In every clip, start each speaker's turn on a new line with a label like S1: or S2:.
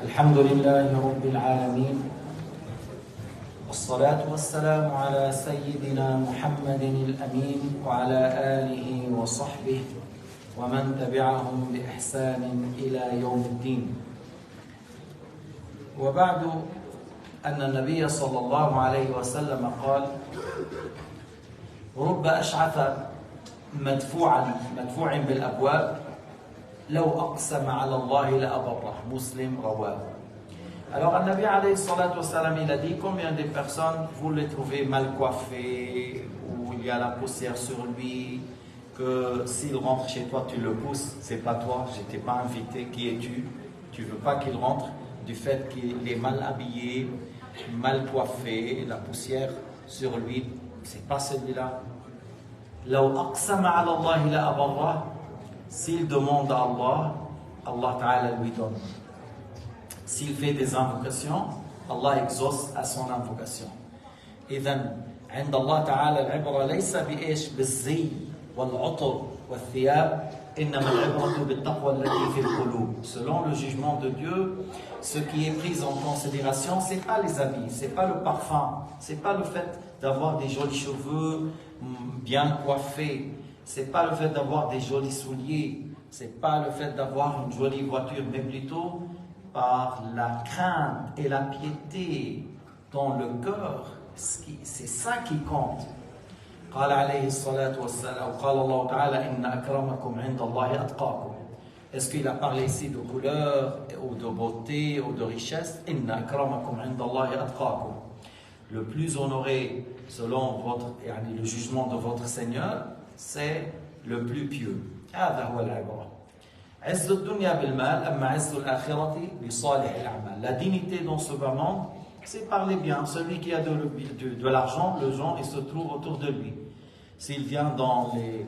S1: الحمد لله رب العالمين والصلاة والسلام على سيدنا محمد الأمين وعلى آله وصحبه ومن تبعهم بإحسان إلى يوم الدين. وبعد أن النبي صلى الله عليه وسلم قال: رب أشعث مدفوع بالأبواب لو أقسم على الله لأبره. Muslim رواه. Alors, Nabi alayhi salatu wassalam, il a dit combien de personnes vous les trouvez mal coiffées, où il y a la poussière sur lui, que s'il rentre chez toi, tu le pousses, c'est pas toi, je t'ai pas invité, qui es-tu? Tu veux pas qu'il rentre du fait qu'il est mal habillé, mal coiffé, la poussière sur lui, c'est pas celui-là. لو أقسم على الله لأبره. S'il demande à Allah, Allah Ta'ala lui donne. S'il fait des invocations, Allah exauce à son invocation. إذن عند الله تعالى العبرة ليس بإيش بالزي والعطر والثياب إنما العبرة بالتقوى التي في القلوب. Selon le jugement de Dieu, ce qui est pris en considération, c'est pas les habits, c'est pas le parfum, c'est pas le fait d'avoir des jolis cheveux bien coiffés, c'est pas le fait d'avoir des jolis souliers, c'est pas le fait d'avoir une jolie voiture, mais plutôt par la crainte et la piété dans le cœur. C'est ça qui compte. قال عليه الصلاة والسلام قال الله تعالى إن أكرمكم عند الله أتقاكم. Est-ce qu'il a parlé ici de couleur ou de beauté ou de richesse? إن أكرمكم عند الله أتقاكم. Le plus honoré selon le jugement de votre Seigneur, c'est le plus pieux. هذا هو العبرة. عز الدنيا بالمال أما عز الآخرة بصالح الأعمال. La dignité dans ce bas monde, c'est par les biens. Celui qui a de l'argent, le gens, il se trouve autour de lui. S'il vient dans les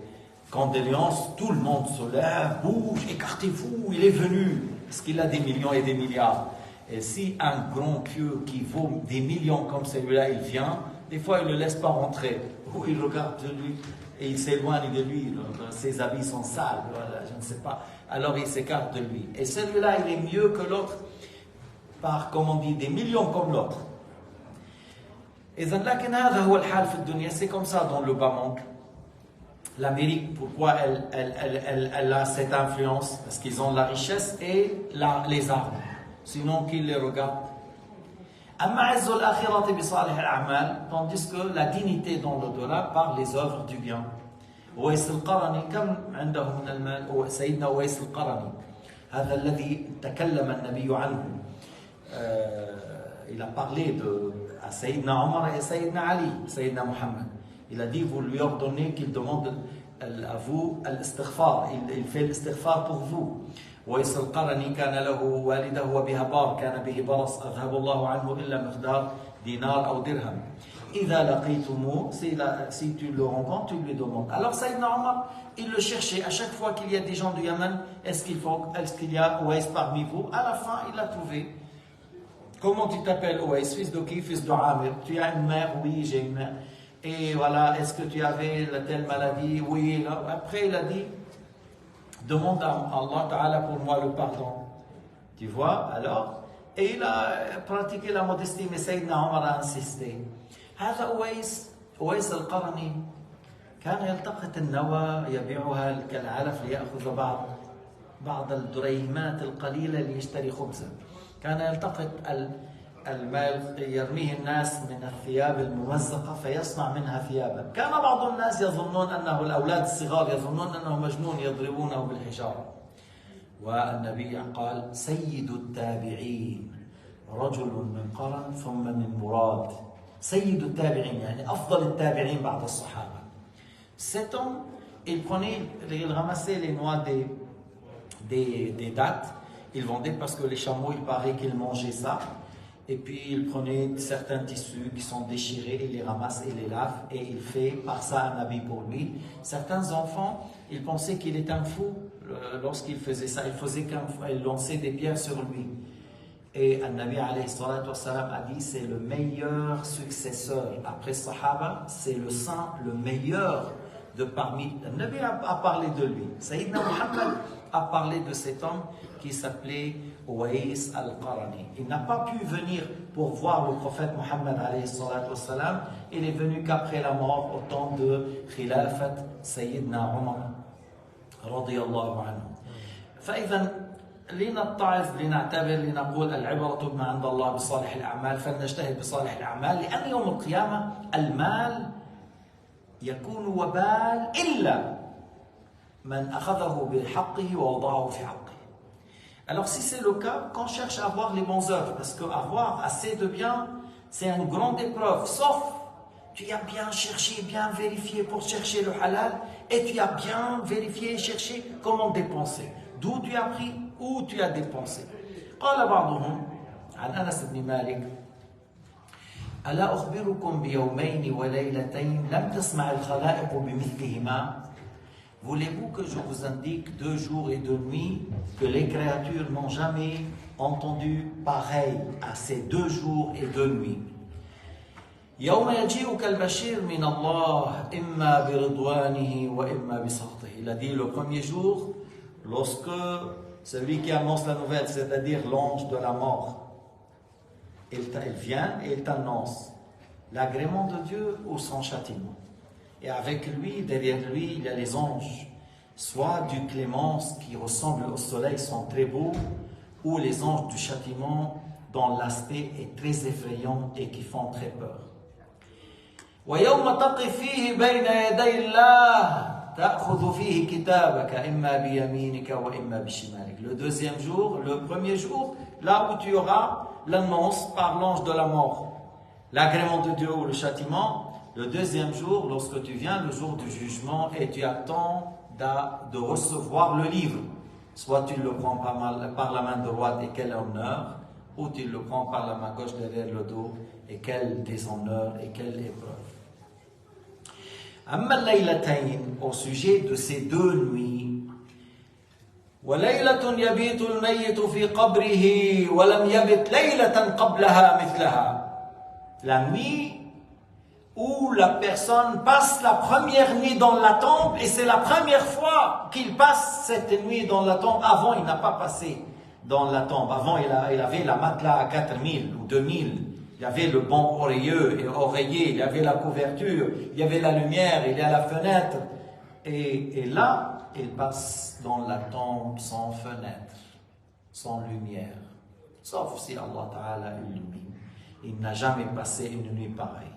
S1: condoléances, tout le monde se lève, bouge, écartez-vous, il est venu. Parce qu'il a des millions et des milliards. Et si un grand pieux qui vaut des millions comme celui-là, il vient, des fois il ne le laisse pas rentrer. Ou il regarde de lui et il s'éloigne de lui. Ses habits sont sales, voilà, je ne sais pas. Alors il s'écarte de lui. Et celui-là, il est mieux que l'autre par, comme on dit, des millions comme l'autre. C'est comme ça dans le bas monde. L'Amérique, pourquoi elle a cette influence? Parce qu'ils ont la richesse et les armes. Sinon, qu'ils les regardent. Tandis que la dignité dans l'au-delà par les œuvres du bien. أويس القرني كم عنده من المال؟ سيدنا أويس القرني هذا الذي تكلم النبي عنه. Il a parlé à Sayyidina Omar et Sayyidina Ali, Sayyidina Muhammad. Il a dit, vous lui ordonnez qu'il demande à vous l'istighfar. Il fait l'istighfar pour vous. ويس القرني كان له والده وبها بار كان به برص أذهب الله عنه إلا مقدار دينار أو درهم. إذا لقيتموه, si tu le rencontres, tu lui demandes. Alors Sayyidina Omar, il le cherchait à chaque fois qu'il y a des gens du Yémen. Est-ce qu'il y a Ouais parmi vous? À la fin, il l'a trouvé. Comment tu t'appelles Ouais? Fils de qui? Fils de Amir. Tu as une mère? Oui, j'ai une mère. Et voilà, est-ce que tu avais la telle maladie? Oui. Après, il a dit, demande à Allah Ta'ala pour moi le pardon. Tu vois, alors? Et il a pratiqué la modestie, mais Sayyidina Omar a insisté. هذا أويس القرني كان يلتقط النوى يبيعها كالعلف ليأخذ بعض الدريهمات القليلة ليشتري خبزا. كان يلتقط المال يرميه الناس من الثياب الممزقة فيصنع منها ثيابا. كان بعض الناس يظنون أنه الأولاد الصغار يظنون أنه مجنون يضربونه بالحجارة. والنبي قال سيد التابعين رجل من قرن ثم من مراد. سيد التابعين يعني أفضل التابعين بعد الصحابة. Cet homme, il ramassait les noix des dattes, il vendait parce que les chameaux, il paraît qu'ils mangeaient ça. Et puis il prenait certains tissus qui sont déchirés, il les ramasse et les lave et il fait par ça un habit pour lui. Certains enfants, ils pensaient qu'il était un fou lorsqu'il faisait ça. Il lançait des pierres sur lui. Et Nabi alayhi salatu wassalam a dit, c'est le meilleur successeur après Sahaba, c'est le saint, le meilleur de parmi. Nabi a parlé de lui. Sayyidina Muhammad a parlé de cet homme qui s'appelait Uwais al-Qarani. Il n'a pas pu venir pour voir le prophète Mohammed alayhi salatu wassalam. Il est venu qu'après la mort, au temps de Khilafat Sayyidina Umar radiyallahu anhu. فإذا لنتعظ لنعتبر لنقول العبرة بما عند الله بصالح الأعمال فلنجتهد بصالح الأعمال لأن يوم القيامة المال يكون وبال إلا من أخذه بحقه ووضعه في حقه. Alors si c'est le cas, qu'on cherche à avoir les bons œuvres, parce qu'avoir assez de biens, c'est une grande épreuve, sauf tu as bien cherché, bien vérifié pour chercher le halal, et tu as bien vérifié et cherché comment dépenser. D'où tu as pris, où tu as dépensé. قال بعضهم عن أنس بن مالك ألا أخبركم بيومين وليلتين لم تسمع الخلائق بمثلهما. Voulez-vous que je vous indique 2 jours et 2 nuits que les créatures n'ont jamais entendu pareil à ces 2 jours et 2 nuits. يوم يجيئك البشير من الله إما برضوانه وإما بسخطه. Il a dit le premier jour, lorsque celui qui annonce la nouvelle, c'est-à-dire l'ange de la mort, il vient et il t'annonce l'agrément de Dieu ou son châtiment. Et avec lui, derrière lui, il y a les anges, soit du clémence qui ressemble au soleil, sont très beaux, ou les anges du châtiment dont l'aspect est très effrayant et qui font très peur. ويوم تقف فيه بين يدي الله تأخذ فيه كتابك إما بيمينك وإما بشمالك. Le deuxième jour, le premier jour, là où tu auras l'annonce par l'ange de la mort, l'agrément de Dieu ou le châtiment. Le deuxième jour, lorsque tu viens, le jour du jugement, et tu attends de recevoir le livre. Soit tu le prends par la main droite, et quel honneur, ou tu le prends par la main gauche derrière le dos, et quel déshonneur, et quelle épreuve. أما الليلتين, au sujet de ces 2 nuits, وليلة يبيت الميت في قبره ولم يبت ليلة قبلها مثلها. La nuit où la personne passe la première nuit dans la tombe, et c'est la première fois qu'il passe cette nuit dans la tombe. Avant, il n'a pas passé dans la tombe. Avant, il avait la matelas à 4000 ou 2000. Il y avait le banc oreiller, il y avait la couverture, il y avait la lumière, il y a la fenêtre. Et là, il passe dans la tombe sans fenêtre, sans lumière. Sauf si Allah Ta'ala illumine. Il n'a jamais passé une nuit pareille.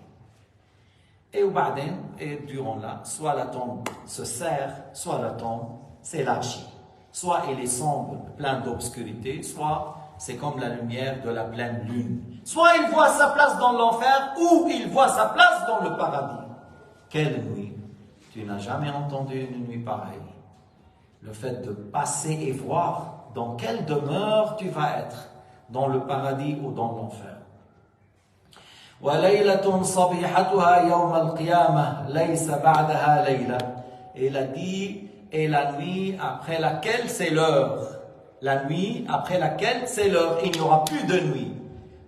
S1: Et durant là, soit la tombe se serre, soit la tombe s'élargit. Soit il est sombre, plein d'obscurité, soit c'est comme la lumière de la pleine lune. Soit il voit sa place dans l'enfer, ou il voit sa place dans le paradis. Quelle nuit! Tu n'as jamais entendu une nuit pareille. Le fait de passer et voir dans quelle demeure tu vas être, dans le paradis ou dans l'enfer. وَلَيْلَةٌ صَبِيحَتُهَا يَوْمَ الْقِيَامَةِ لَيْسَ بَعْدَهَا لَيْلَةٌ. Et il a dit, et la nuit après laquelle c'est l'heure. La nuit après laquelle c'est l'heure. Il n'y aura plus de nuit.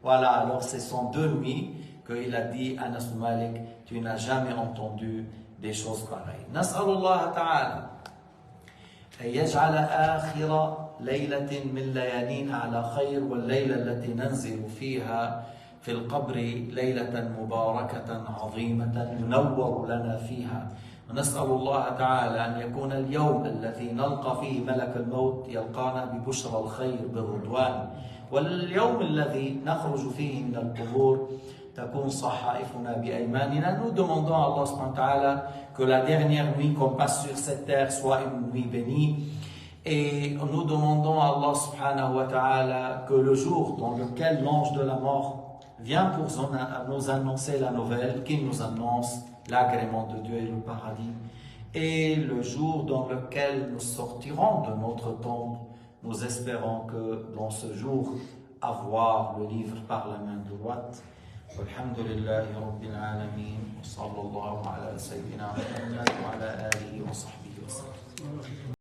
S1: Voilà, alors ce sont 2 nuits qu'il a dit à Anas Malik, tu n'as jamais entendu des choses pareilles. نسأل الله تعالى أن يجعل آخر ليلة من ليالينا على خير والليلة التي ننزل فيها في القبر ليلة مباركة عظيمة ينور لنا فيها. ونسأل الله تعالى أن يكون اليوم الذي نلقى فيه ملك الموت يلقانا ببشرى الخير بالرضوان، واليوم الذي نخرج فيه من القبور تكون صحائفنا بأيماننا. Nous demandons à Allah subhanahu wa ta'ala que la dernière nuit qu'on passe sur cette terre soit une nuit bénie. Et nous demandons à Allah subhanahu wa ta'ala que le jour dans lequel l'ange de la mort vient pour nous annoncer la nouvelle, qu'il nous annonce l'agrément de Dieu et le paradis, et le jour dans lequel nous sortirons de notre tombe, nous espérons que dans ce jour, avoir le livre par la main droite. Walhamdulillahi Rabbil Alamin, wa sallallahu ala sayyidina Muhammad wa ala alihi wa sahbihi wa sallam.